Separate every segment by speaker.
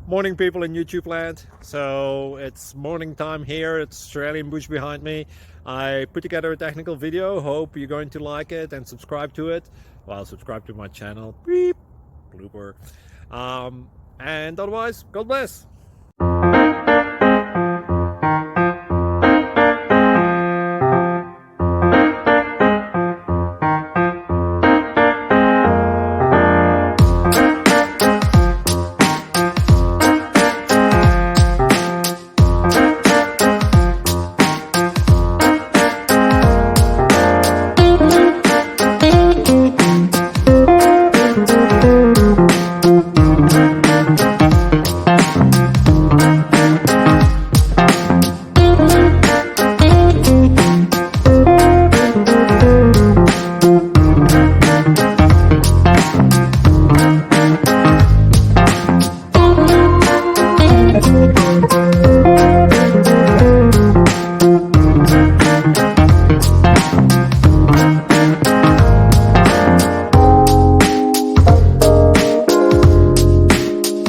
Speaker 1: Morning, people in YouTube land. So it's morning time here. It's Australian bush behind me. I put together a technical video. Hope you're going to like it and subscribe to it. Well, subscribe to my channel. Beep, blooper. And otherwise, God bless.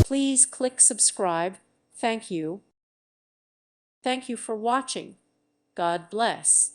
Speaker 2: Please click subscribe. Thank you. Thank you for watching. God bless.